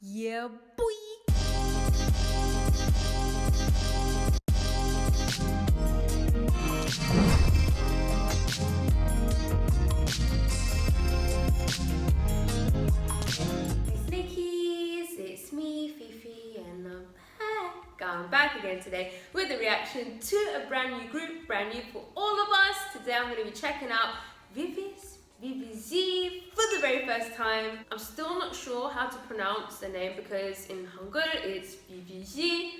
Yeah, boy. Sneakies, it's me, Fifi, and I'm back again today with a reaction to a brand new group, brand new for all of us. Today I'm going to be checking out VIVIZ for the very first time. I'm still not sure how to pronounce the name because in Hangul it's VIVIZ,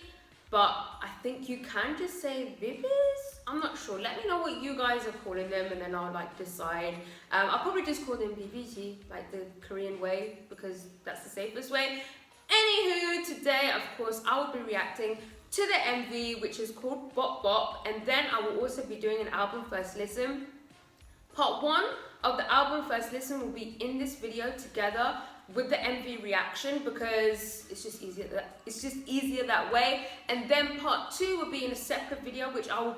but I think you can just say VIVIZ. I'm not sure. Let me know what you guys are calling them and then I'll decide. I'll probably just call them VIVIZ, like the Korean way, because that's the safest way. Anywho, today of course I will be reacting to the MV, which is called BOP BOP, and then I will also be doing an album first listen. Part 1 of the album first listen will be in this video together with the MV reaction because it's just easier that way. And then part 2 will be in a separate video, which I'll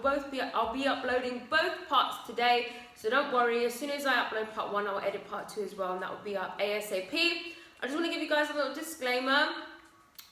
be uploading both parts today. So don't worry, as soon as I upload part 1, I'll edit part 2 as well, and that will be up ASAP. I just want to give you guys a little disclaimer.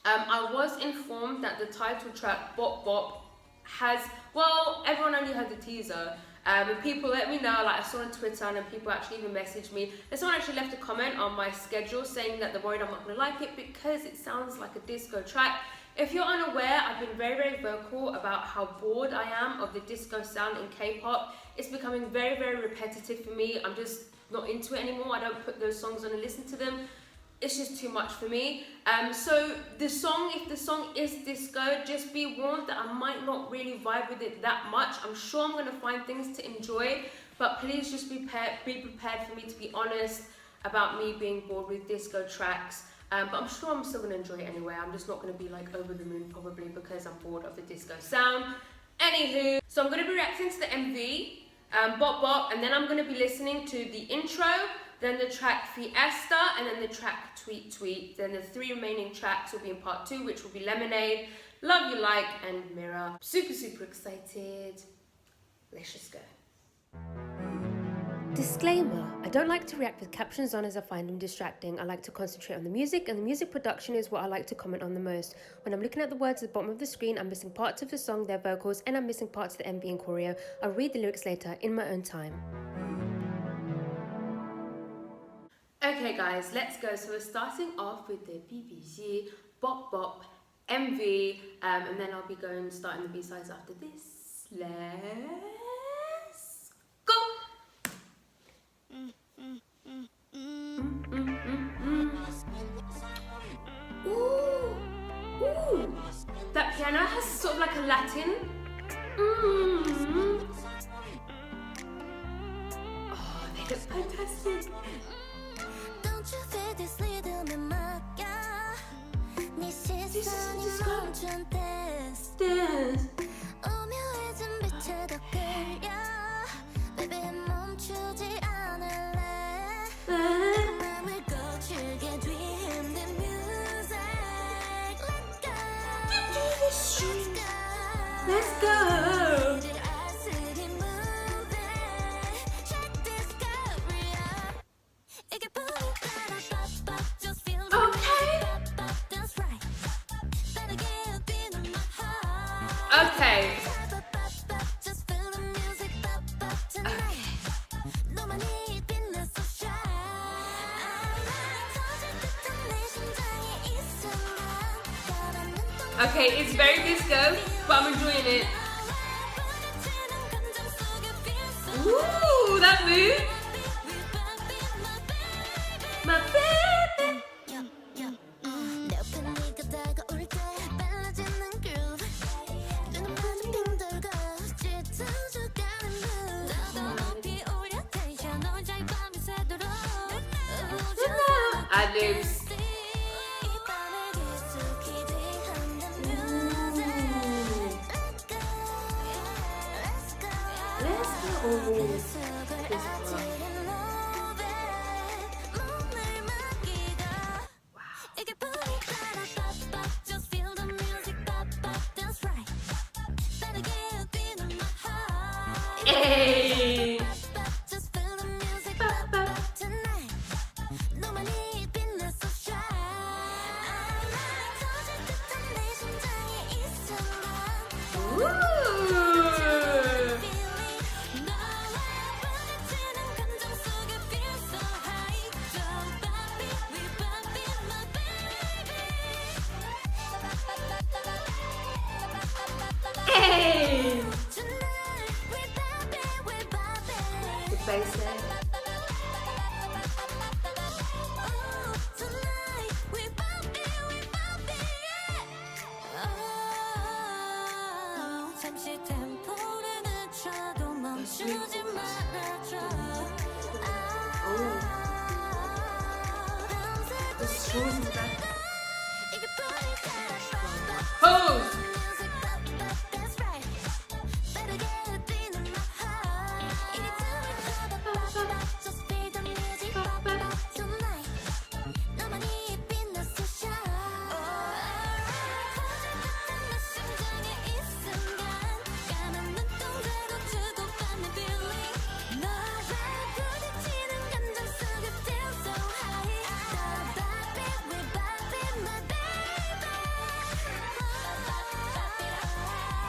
I was informed that the title track BOP BOP has, well, everyone only heard the teaser. And people let me know, like I saw on Twitter, and then people actually even messaged me. And someone actually left a comment on my schedule saying that they're worried I'm not going to like it because it sounds like a disco track. If you're unaware, I've been very, very vocal about how bored I am of the disco sound in K-pop. It's becoming very, very repetitive for me. I'm just not into it anymore. I don't put those songs on and listen to them. It's just too much for me. So the song, if the song is disco, just be warned that I might not really vibe with it that much. I'm sure I'm going to find things to enjoy, but please just be prepared for me to be honest about me being bored with disco tracks. But I'm sure I'm still going to enjoy it anyway. I'm just not going to be like over the moon probably because I'm bored of the disco sound. Anywho, so I'm going to be reacting to the MV, BOP BOP, and then I'm going to be listening to the intro, then the track Fiesta, and then the track Tweet Tweet. Then the 3 remaining tracks will be in part 2, which will be Lemonade, Love You Like, and Mirror. Super, super excited. Let's just go. Disclaimer, I don't like to react with captions on as I find them distracting. I like to concentrate on the music, and the music production is what I like to comment on the most. When I'm looking at the words at the bottom of the screen, I'm missing parts of the song, their vocals, and I'm missing parts of the MV and choreo. I'll read the lyrics later in my own time. Okay guys, let's go. So we're starting off with the VIVIZ BOP BOP MV, and then I'll be starting the B-sides after this. Let's go! Ooh, ooh. That piano has sort of like a Latin. Oh, they look fantastic. This is disco. Dance. Let's go. Okay. Okay, it's very disco, but I'm enjoying it. Ooh, that move. My baby. Ad-libs. Let's go. Hey. bass there. The strings in the back. Pose!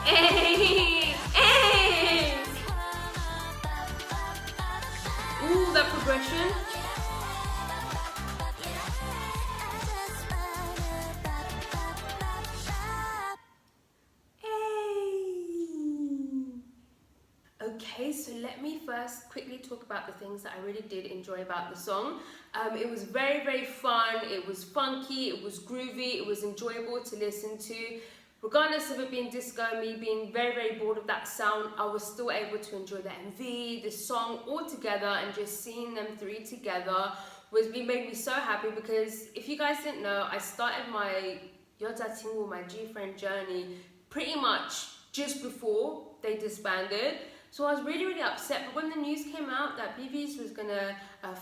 Hey! Hey! Ooh, that progression. Okay, so let me first quickly talk about the things that I really did enjoy about the song. It was very, very fun, it was funky, it was groovy, it was enjoyable to listen to. Regardless of it being disco, me being very, very bored of that sound, I was still able to enjoy the MV, the song all together, and just seeing them three together made me so happy, because if you guys didn't know, I started my 여자친구, my G-Friend journey pretty much just before they disbanded. So I was really, really upset, but when the news came out that VIVIZ was gonna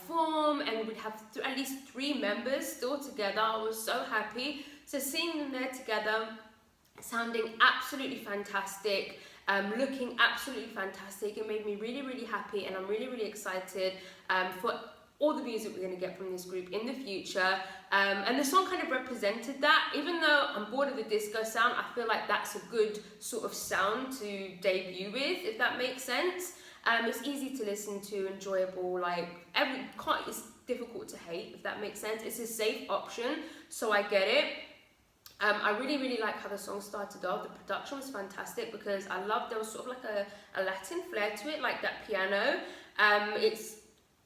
form and we'd have at least 3 members still together, I was so happy. So seeing them there together, sounding absolutely fantastic, looking absolutely fantastic, it made me really, really happy, and I'm really, really excited for all the music we're going to get from this group in the future. And the song kind of represented that. Even though I'm bored of the disco sound, I feel like that's a good sort of sound to debut with, if that makes sense. It's easy to listen to, enjoyable, like it's difficult to hate, if that makes sense. It's a safe option, so I get it. I really, really like how the song started off. The production was fantastic, because I loved, there was sort of like a Latin flair to it, like that piano.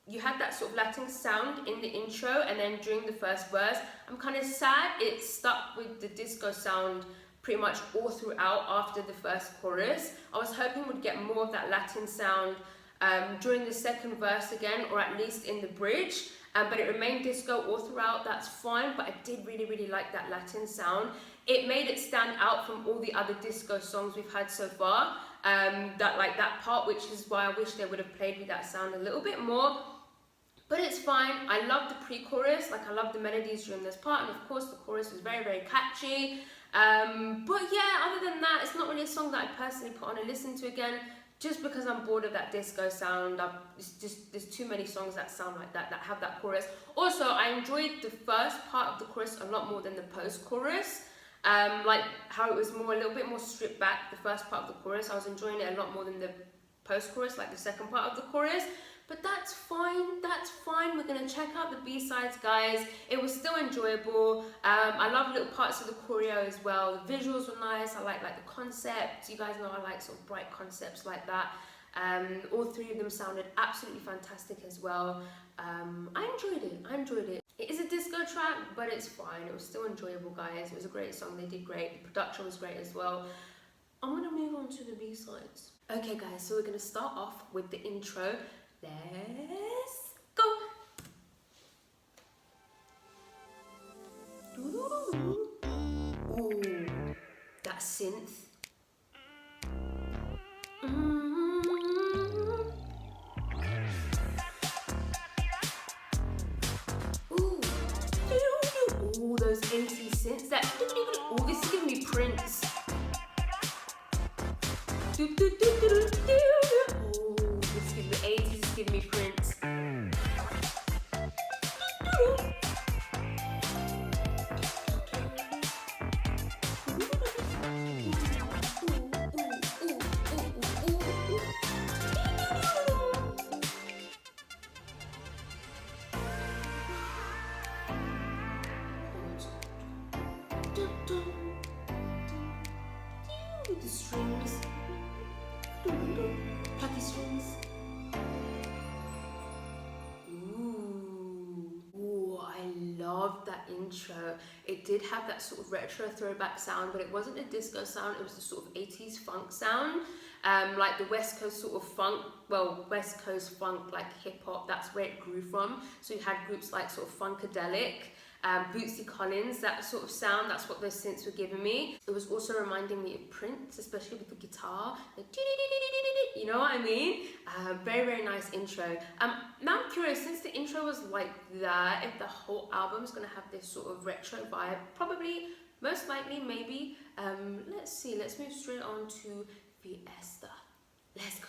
You had that sort of Latin sound in the intro, and then during the first verse, I'm kind of sad it stuck with the disco sound pretty much all throughout after the first chorus. I was hoping we'd get more of that Latin sound during the second verse again, or at least in the bridge. But it remained disco all throughout, that's fine, but I did really, really like that Latin sound. It made it stand out from all the other disco songs we've had so far, that part, which is why I wish they would have played with that sound a little bit more. But it's fine. I love the pre-chorus, like I love the melodies during this part, and of course the chorus was very, very catchy. But yeah, other than that, it's not really a song that I personally put on and listen to again, just because I'm bored of that disco sound. There's too many songs that sound like that have that chorus. Also, I enjoyed the first part of the chorus a lot more than the post-chorus. Like how it was a little bit more stripped back, the first part of the chorus. I was enjoying it a lot more than the post-chorus, like the second part of the chorus. But that's fine, that's fine. We're gonna check out the B-sides, guys. It was still enjoyable. I love little parts of the choreo as well. The visuals were nice. I like the concept. You guys know I like sort of bright concepts like that. All 3 of them sounded absolutely fantastic as well. I enjoyed it. It is a disco track, but it's fine. It was still enjoyable, guys. It was a great song. They did great. The production was great as well. I'm gonna move on to the B-sides. Okay, guys, so we're gonna start off with the intro. Let's go. Ooh, that synth. Ooh, those 80s synths. Oh, this is giving me Prince. Give me Prince. The strings. Plucky strings. intro. It did have that sort of retro throwback sound, but it wasn't a disco sound, it was the sort of 80s funk sound. Like the West Coast sort of funk, well, West Coast funk, like hip hop, that's where it grew from. So you had groups like sort of Funkadelic, Bootsy Collins, that sort of sound, that's what those synths were giving me. It was also reminding me of Prince, especially with the guitar, like, you know what I mean? Very, very nice intro. Now I'm curious, since the intro was like that, if the whole album is gonna have this sort of retro vibe, probably, most likely, maybe. Let's see, let's move straight on to Fiesta. Let's go.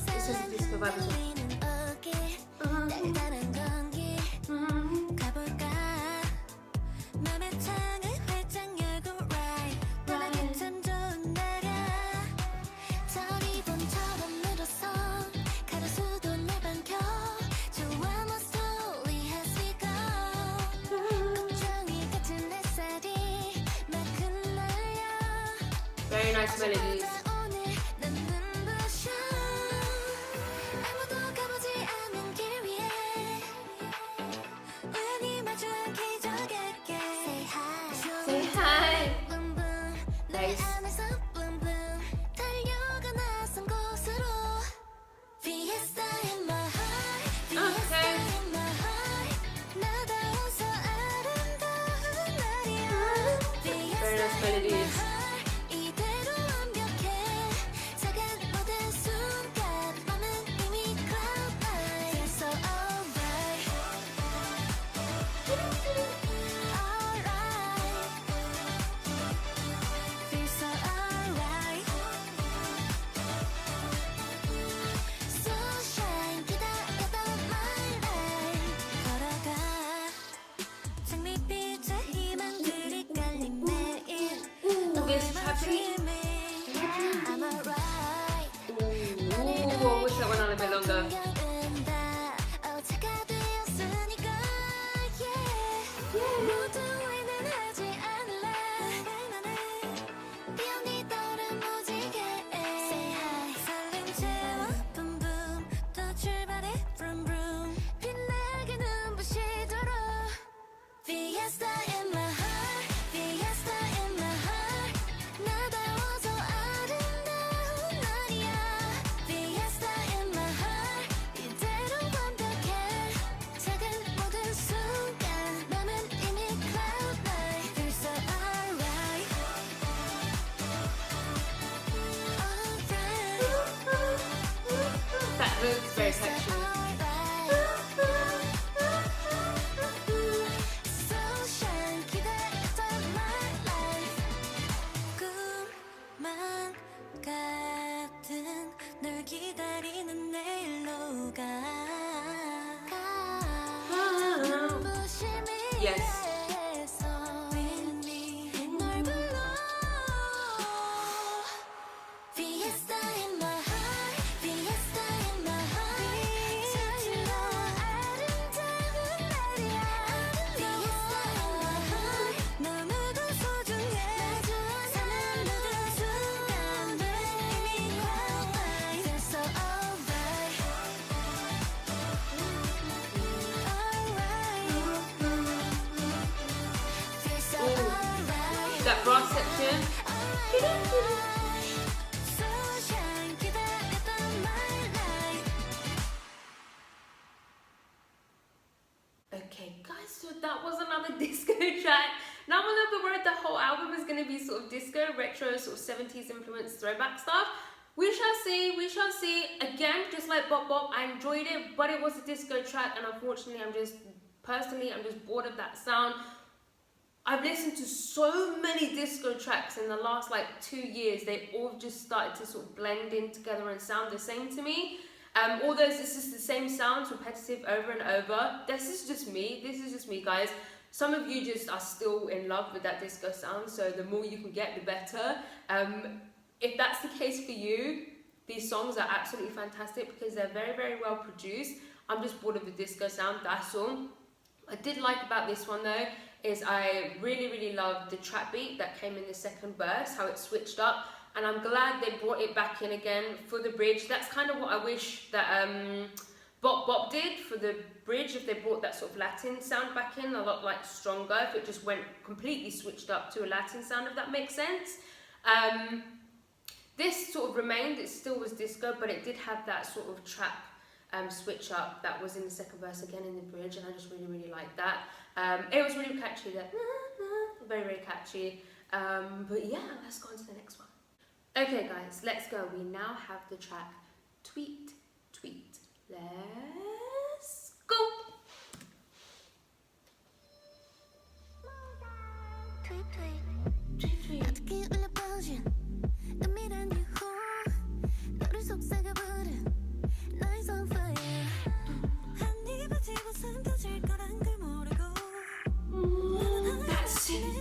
This is a disco vibe as well. Very nice melodies. Say hi. Nice. Okay. Very nice melodies. This happy. Ooh, I wish that went on a bit longer. That moves very sexual. Yes. That brass section. Okay guys, so that was another disco track. Now I'm a little bit worried the whole album is going to be sort of disco, retro, sort of 70s influence, throwback stuff. We shall see, we shall see. Again, just like Bop Bop, I enjoyed it, but it was a disco track, and unfortunately I'm just bored of that sound. I've listened to so many disco tracks in the last like 2 years. They all just started to sort of blend in together and sound the same to me. Although it's just the same sounds, repetitive over and over. This is just me guys. Some of you just are still in love with that disco sound, so the more you can get, the better. If that's the case for you, these songs are absolutely fantastic because they're very, very well produced. I'm just bored of the disco sound, that's all. I did like about this one though, is I really loved the trap beat that came in the second verse, how it switched up, and I'm glad they brought it back in again for the bridge. That's kind of what I wish that Bop Bop did for the bridge, if they brought that sort of Latin sound back in, a lot like stronger, if it just went completely switched up to a Latin sound, if that makes sense. This sort of remained, it still was disco, but it did have that sort of trap switch up that was in the second verse again in the bridge, and I just really liked that. It was really catchy, that very catchy. But yeah, let's go on to the next one. Okay guys, let's go. We now have the track Tweet Tweet. Let's go. Tweet tweet tweet tweet. That's it.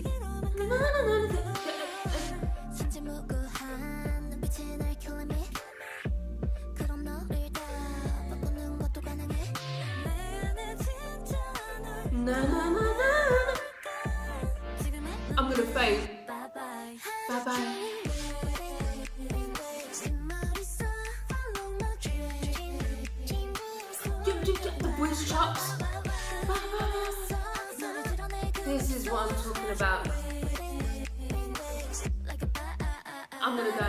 I'm gonna faint. Bye bye. The voice chops. This is what I'm talking about. I'm gonna go.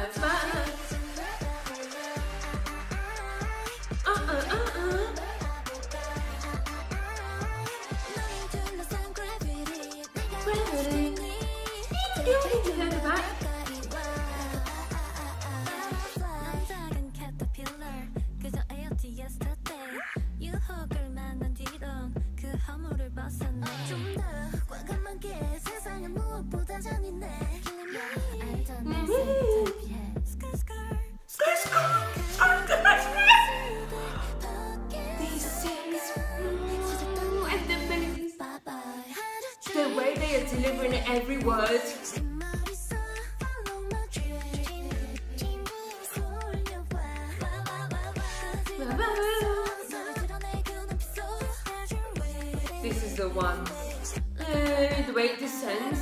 The way they are delivering every word. This is the one. The way it descends.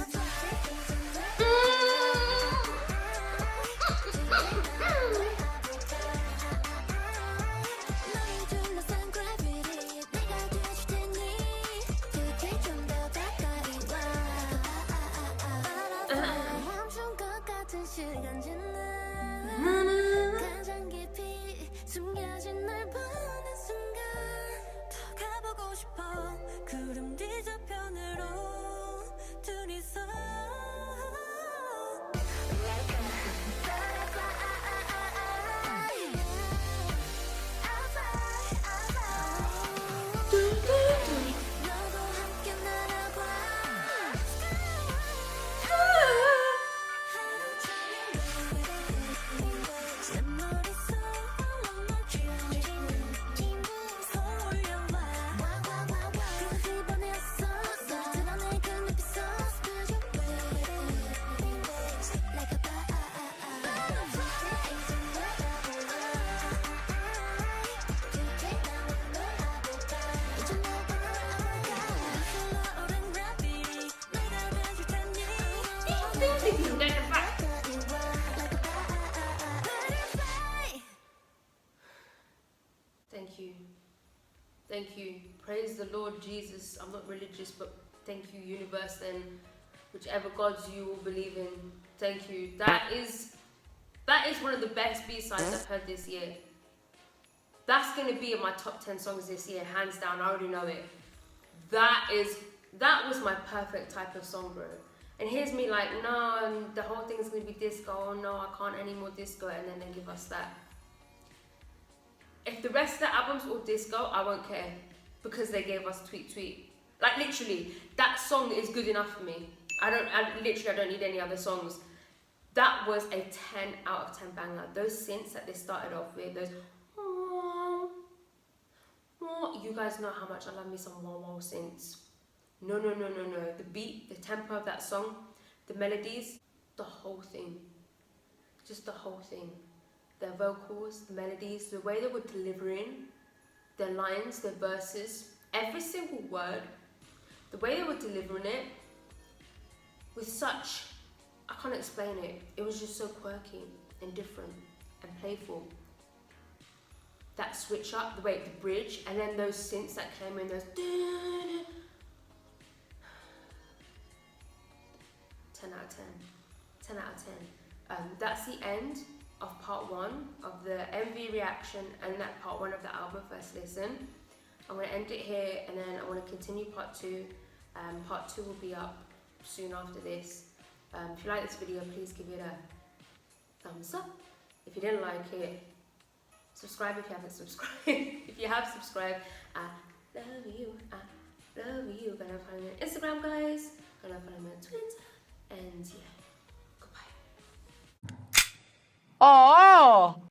Thank you. Praise the Lord Jesus. I'm not religious, but thank you, universe, and whichever gods you will believe in. Thank you. That is one of the best B-sides I've heard this year. That's gonna be in my top 10 songs this year, hands down. I already know it. That was my perfect type of song, bro. And here's me like, no, the whole thing's gonna be disco. Oh no, I can't any more disco, and then they give us that. If the rest of the album's all disco, I won't care, because they gave us Tweet Tweet. Like literally, that song is good enough for me. I don't need any other songs. That was a 10 out of 10 banger. Those synths that they started off with, those you guys know how much I love me some wah synths. No. The beat, the tempo of that song, the melodies, the whole thing. Just the whole thing. Their vocals, the melodies, the way they were delivering their lines, their verses, every single word, the way they were delivering it, with such, I can't explain it. It was just so quirky and different and playful. That switch up, the bridge, and then those synths that came in, those 10 out of 10. 10 out of 10. That's the end of part 1 of the MV reaction and that part 1 of the album first listen. I'm going to end it here and then I want to continue part 2. Part 2 will be up soon after this. If you like this video, please give it a thumbs up. If you didn't like it, subscribe if you haven't subscribed. If you have subscribed, I love you. I love you. Gonna follow me on Instagram, guys. Gonna follow me on Twitter. And yeah, goodbye. Oh!